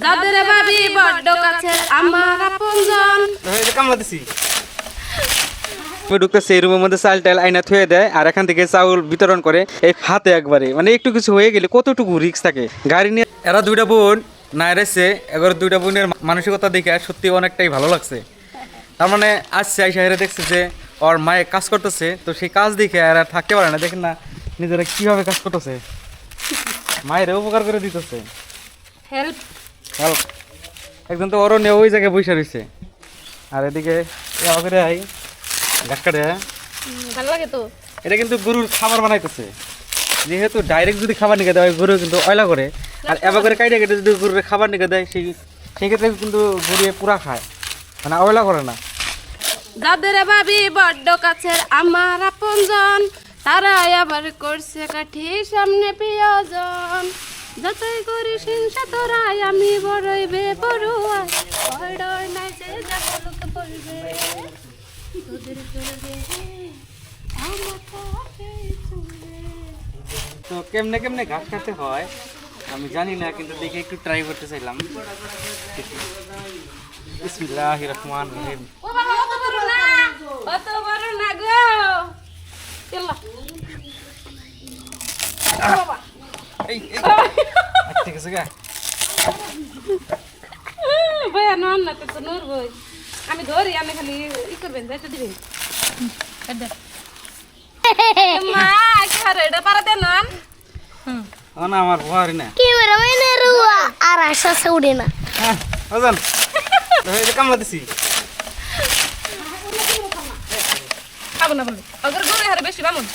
যাদের ভাবি বড্ড কাছের আমার আপনজন। এই যে কামলা দিছি ঢুকতেছে এই রুমের মধ্যে চাল টাল আইনা থুয়ে দেয় আর এখান থেকে চাউল বিতরণ করে এই হাতে একবারে মানে একটু কিছু হয়ে গেলে কতটুকু রিস্ক থাকে গাড়ি নিয়ে। এরা দুইটা বোন না এসে এবার দুইটা বোনের মানসিকতা দেখে সত্যি অনেকটাই ভালো লাগছে। তার মানে আসছে আইসা হেরে দেখছে যে ওর মায়ে কাজ করতেছে, তো সেই কাজ দেখে আর থাকতে পারে না। দেখেন না নিজেরা কিভাবে কাজ করতেছে, মায়ের উপকার করে দিতেছে। হেল্প হেল্প একজন তো ওরও নিয়ে ওই জায়গায় বসে রয়েছে আর এদিকে করে আই ঘাস কাটে। ভালো লাগে তো। এটা কিন্তু গরুর খাবার বানাইতেছে, যেহেতু ডাইরেক্ট যদি খাবার নিকে দেয় গরু কিন্তু অয়লা করে, আর এবার করে কাইটে কেটে যদি গরুর খাবার নিকে দেয় সেই ক্ষেত্রে কিন্তু গরু পুরা খায়, মানে অয়লা করে না। যাদের ভাবি বড্ড কাছের আমার আপনজন, তারাই আবার করছে কাঠি সামনে প্রিয়জন। যতই করি হিংসা তোরাই আমি বড়ই বেপরুয়া, ভয় ডর নাই যে যাকে লোকে বলবে তোদের চলবে আমার পথেই চলবে। তো কেমনে কেমনে ঘাস কাটতে হয় আমি জানি না, কিন্তু দেখে একটু ট্রাই করতে চাইলাম। বিসমিল্লাহির রহমানির রহিম। ও বাবা অত বড় না গো। চলো বাবা এই ঠিক আছে গা। ভাই নন না তো নূর ভাই আমি ধরি, আমি খালি ই করবেন যাইতে দিবেন মা কি হারে এটা পারা দেন না। না আমার ভয় না কি মেরে মেনে রুয়া আর আশা উড়ে না। হ্যাঁ ওজন এই যে কামলা দিছি। খাবো না বলে অগর গরে হারে বেশি বামুন।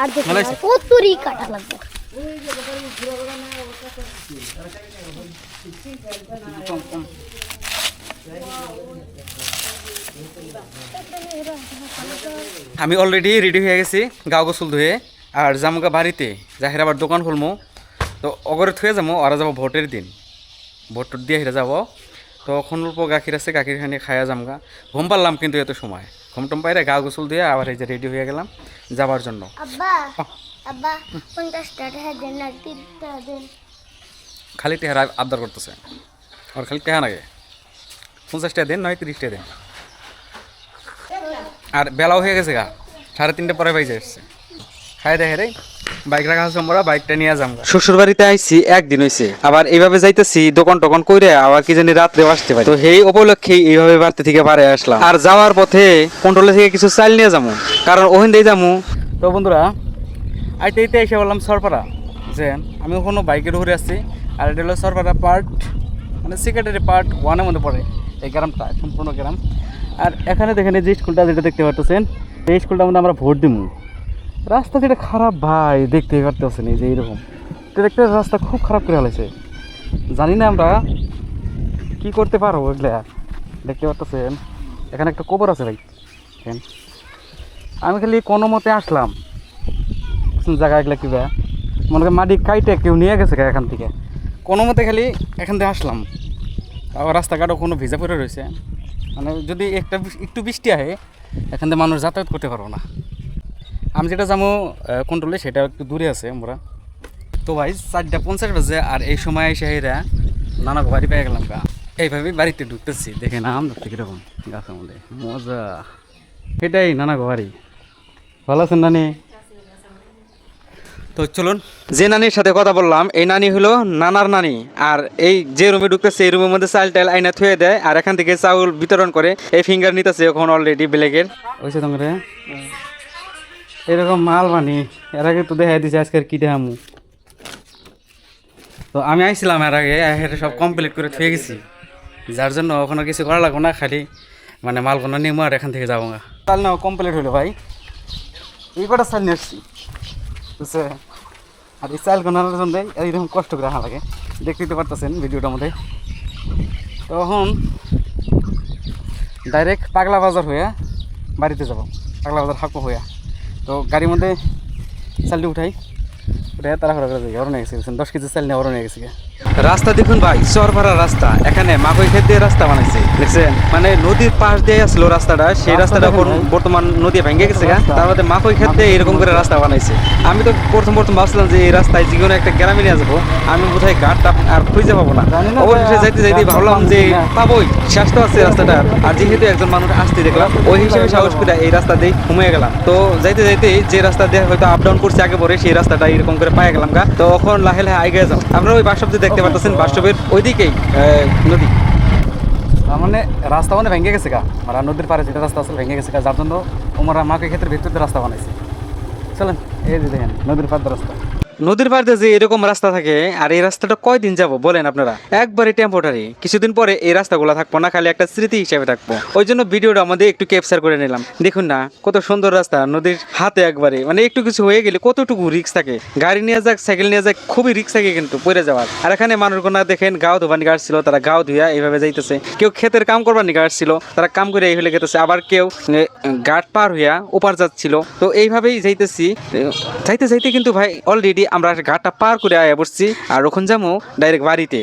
আর দেখো কতরি কাটা লাগবে। আমি অলরেডি রেডি হয়ে গেছি গাও গোসল ধুয়ে, আর জামুকা বাড়িতে যাহের আবার দোকান খুলবো, তো অগরে থুয়ে যাবো। ওরা যাবো ভোটের দিন, ভোট দিয়ে হেরে যাবো। তো এখন অল্প গাখির আছে, গাখির খানি খাইয়া জামগা। ঘুম পারলাম কিন্তু এত সময় ঘুম টুম পাইরে গা গোসল দিয়ে আবার এই যে রেডি হয়ে গেলাম যাবার জন্য। আব্বা আব্বা 50 টাকা দেন না 30 টাকা দেন। খালি টেহারা আবদার করতেছে, আর খালি টেহা লাগে। 50 টাকা দেন নয় 30 টাকা দেন। আর বেলাও হয়ে গেছে গা, 3:30 পরে বাইজে এসছে। খাই দেখে রে বাইক রাখা আছে, আমরা বাইকটা নিয়ে যাম। শ্বশুর বাড়িতে আইছি একদিন হয়েছে, আবার এইভাবে যাইতেছি দোকান টোকান কইরে আবার কি জানি রাত্রে আসতে পারি। তো সেই উপলক্ষে এইভাবে বাড়তে থেকে বাড়ি আসলাম। আর যাওয়ার পথে কন্ট্রোলে থেকে কিছু চাল নিয়ে যাবো, কারণ ওখান দিয়ে যাবো। তো বন্ধুরা আইতে আইতে এসে বললাম সরপাড়া, যে আমি ওখানে বাইকের ঘুরে আসছি। আর এটা হলো সরপাড়া পার্ট, মানে সেক্রেটারি পার্ট 1-এর মধ্যে পড়ে এই গ্রামটা, সম্পূর্ণ গ্রাম। আর এখানে দেখেন যে স্কুলটা যেটা দেখতে পাচ্ছেন, এই স্কুলটার মধ্যে আমরা ভোট দিব। রাস্তা যেটা খারাপ ভাই দেখতে পারতেছেন, এই যে এইরকম একটা রাস্তা খুব খারাপ করে ফেলেছে। জানি না আমরা কি করতে পারবো এগুলা। দেখতে পারতেছেন এখানে একটা কবর আছে ভাই। আমি খালি কোনো মতে আসলাম জায়গা এগুলা কিবা মনে করেন মাটি কাইটে কেউ নিয়ে গেছে এখান থেকে, কোনো মতে খালি এখান থেকে আসলাম। আবার রাস্তাঘাটও কোনো ভিজা পড়ে রয়েছে, মানে যদি একটু বৃষ্টি আহে এখান থেকে মানুষ যাতায়াত করতে পারবো না। আমি যেটা যাবো কন্ট্রোলে সেটা একটু দূরে আছে আমরা। তো ভাই 4:50 বাজে, আর এই সময় এসে এরা নানা বাড়ি পেয়ে গেলাম গা। এইভাবে বাড়িতে ঢুকতেছি, দেখে নাম ঢুকতে কীরকম গাছের মধ্যে মজা। এটাই নানা বাড়ি। ভালো আছেন নানি? তো চলুন, যে নানির সাথে কথা বললাম এই নানি হলো নানার নানি। আর এই যে রুমে ঢুকতেছে এই রুমের মধ্যে চাল টাল আইনা থুয়ে দেয় আর এখান থেকে চাউল বিতরণ করে। এই ফিঙ্গার নিতেছে এখন অলরেডি ব্ল্যাকের হয়েছে তোমার এরকম মাল বানি। এর আগে তো দেখাই দিচ্ছে আজকের কি দেখামু। তো আমি আইছিলাম এর আগে, সব কমপ্লিট করে থুয়ে গেছি, যার জন্য ওখানে কিছু করা লাগবো না, খালি মানে মালগুলো নিমো আর এখান থেকে যাবো না। চাল নাও কমপ্লিট হলো ভাই, এই কটা চাল নিয়ে আসছি বুঝছে। আর এই চাল গোনার জন্য এইরকম কষ্ট করে রাখা লাগে, দেখতে পারতেছেন ভিডিওটার মধ্যে। তখন ডাইরেক্ট পাগলা বাজার হয়ে বাড়িতে যাব, পাগলা বাজার হাঁকো হইয়া। তো গাড়ির মধ্যে চালটি উঠাই, উঠে তারা করে যাই। ওরা নিয়ে গেছে 10 কেজি চাল নিয়ে ওরা নিয়ে গেছে। রাস্তা দেখুন ভাই, চরপাড়া রাস্তা, এখানে মাকই ক্ষেত দিয়ে রাস্তা বানাইছে দেখছেন, মানে নদীর পাশ দিয়ে আসলো রাস্তাটা, সেই রাস্তাটা এখন বর্তমান নদী ভেঙে গেছে গা, তার মধ্যে মাকই ক্ষেত দিয়ে এরকম করে রাস্তা বানাইছে। আমি তো প্রথম ভাবছিলাম যে এই রাস্তায় যে কোনো একটা গ্রামে নিয়ে যাবো, আমি বোধহয় ঘাটটা আর খুঁজে পাবো না। অবশেষে যাইতে যাইতে ভাবলাম যে পাবোই, শেষ তো আছে রাস্তাটা, আর যেহেতু একজন মানুষ আসতে দেখলাম ওই হিসেবে সাহস করে এই রাস্তা দিয়ে ঘুমিয়ে গেলাম। তো যাইতে যাইতে যে রাস্তা দিয়ে হয়তো আপ ডাউন করছে আগে পরে, সেই রাস্তাটা এরকম করে পায়ে গেলাম গা। তো এখন লাহে লাহে আগে যাও, আপনারা ওই বাসব যে দেখতে পাচ্ছেন, বাসবের ওইদিকেই নদী, মানে রাস্তা মানে ভেঙে গেছে গা, আর নদীর পাড়ে যেটা রাস্তা আসলে ভেঙে গেছে গা, যার জন্য ওমরা মাকে ক্ষেত্রে ভিতরে রাস্তা বানাইছে। চলেন এই যে দেখেন নদীর পাড় রাস্তা, নদীর পাড়ে যে এরকম রাস্তা থাকে, আর এই রাস্তাটা কয়দিন যাব বলেন আপনারা, একবারে টেম্পোরারি, কিছুদিন পরে এই রাস্তাগুলো থাকবো না, খালি একটা স্মৃতি হিসেবে থাকবো। ওই জন্য ভিডিওটা আমাদের একটু ক্যাপচার করে নিলাম। দেখুন না কত সুন্দর রাস্তা, নদীর হাতে একবারে, মানে একটু কিছু হয়ে গেলে কতটুকু রিস্ক থাকে, গাড়ি নিয়ে যাক সাইকেল নিয়ে যাক খুবই রিস্ক থাকে কিন্তু পড়ে যাওয়ার। আর এখানে মানুষগুলো দেখেন গাও ধোবানি গাড়ছিল, তারা গাও ধুইয়া এইভাবে যাইতেছে, কেউ ক্ষেতের কাম করবানি গাড়ছিল, তারা কাম করে এই হলে গেতেছে, আবার কেউ ঘাট পার হইয়া ওপার যাচ্ছিল। তো এইভাবেই যাইতেছি, যাইতে যাইতে কিন্তু ভাই অলরেডি আমরা ঘাটটা পার করে আয়া বসছি, আর ওখান যাবো ডাইরেক্ট বাড়িতে।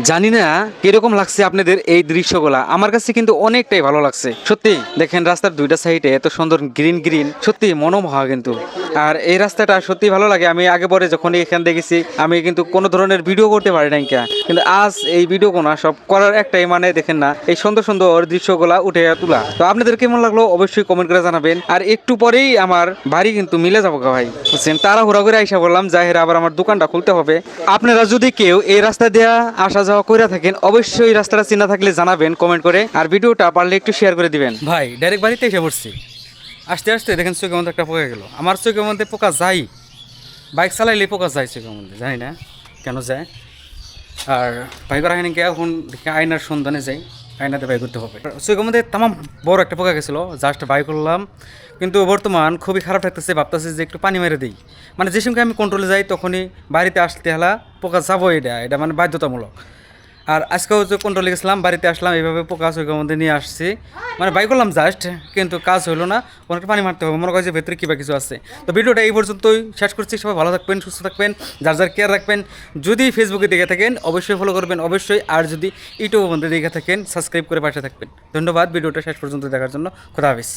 জানি না কিরকম লাগছে আপনাদের এই দৃশ্যগুলা, আমার কাছে কিন্তু অনেকটাই ভালো লাগছে সত্যি। দেখেন রাস্তার দুইটা সাইডে এত সুন্দর গ্রিন গ্রিন, সত্যি মনোমোহা কিন্তু। আর এই রাস্তাটা সত্যি ভালো লাগে। আমি আগে পরে যখন এখান দেখেছি, আমি কিন্তু কোনো ধরনের ভিডিও করতে পারি নাই, কিন্তু আজ এই ভিডিও কোনা সব করার একটাই মানে, দেখেন না এই সুন্দর সুন্দর দৃশ্যগুলা উঠে তোলা। তো আপনাদের কেমন লাগলো অবশ্যই কমেন্ট করে জানাবেন। আর একটু পরেই আমার বাড়ি কিন্তু মিলে যাবো ভাই, বুঝছেন, তাড়াহুড়া করে আইসা বললাম জাহের আবার আমার দোকানটা খুলতে হবে। আপনারা যদি কেউ এই রাস্তা দিয়ে আসা যাওয়া করে থাকেন, অবশ্যই রাস্তাটা চিনা থাকলে জানাবেন কমেন্ট করে, আর ভিডিওটা পারলে একটু শেয়ার করে দিবেন। ভাই ডাইরেক্ট বাড়িতে এসে পড়ছি, আসতে আসতে দেখেন চোখের মধ্যে একটা পোকা গেল। আমার চোখের মধ্যে পোকা যাই, বাইক চালাইলে পোকা যায় চোখের মধ্যে, জানি না কেন যায়। আর বাইক করা হয়নি, এখন দেখে আয়নার সন্ধানে যাই, আয়নাতে বাই করতে হবে। চোখের মধ্যে তামাম বড় একটা পোকা গেছিলো, জাস্ট বাই করলাম, কিন্তু বর্তমান খুবই খারাপ থাকতেছে, ভাবতেছে যে একটু পানি মেরে দিই। মানে যে সঙ্গে আমি কন্ট্রোলে যাই তখনই বাড়িতে আসতে হলা পোকা যাবো, এটা মানে বাধ্যতামূলক। আর আজকেও যে কন্ট্রোলে গেছিলাম, বাড়িতে আসলাম, এইভাবে পোকা চোখের মধ্যে নিয়ে আসছি, মানে বাই করলাম জাস্ট, কিন্তু কাজ হলো না, অনেকটা পানি মারতে হবে, মনে করে যে ভেতরে কিবা কিছু আছে। তো ভিডিওটা এই পর্যন্তই শেষ করছি। সবাই ভালো থাকবেন, সুস্থ থাকবেন, যার যার কেয়ার রাখবেন। যদি ফেসবুকে দেখে থাকেন অবশ্যই ফলো করবেন অবশ্যই, আর যদি ইউটিউবে বন্ধু দেখে থাকেন সাবস্ক্রাইব করে পাশে থাকবেন। ধন্যবাদ ভিডিওটা শেষ পর্যন্ত দেখার জন্য। খোদা হাফেজ।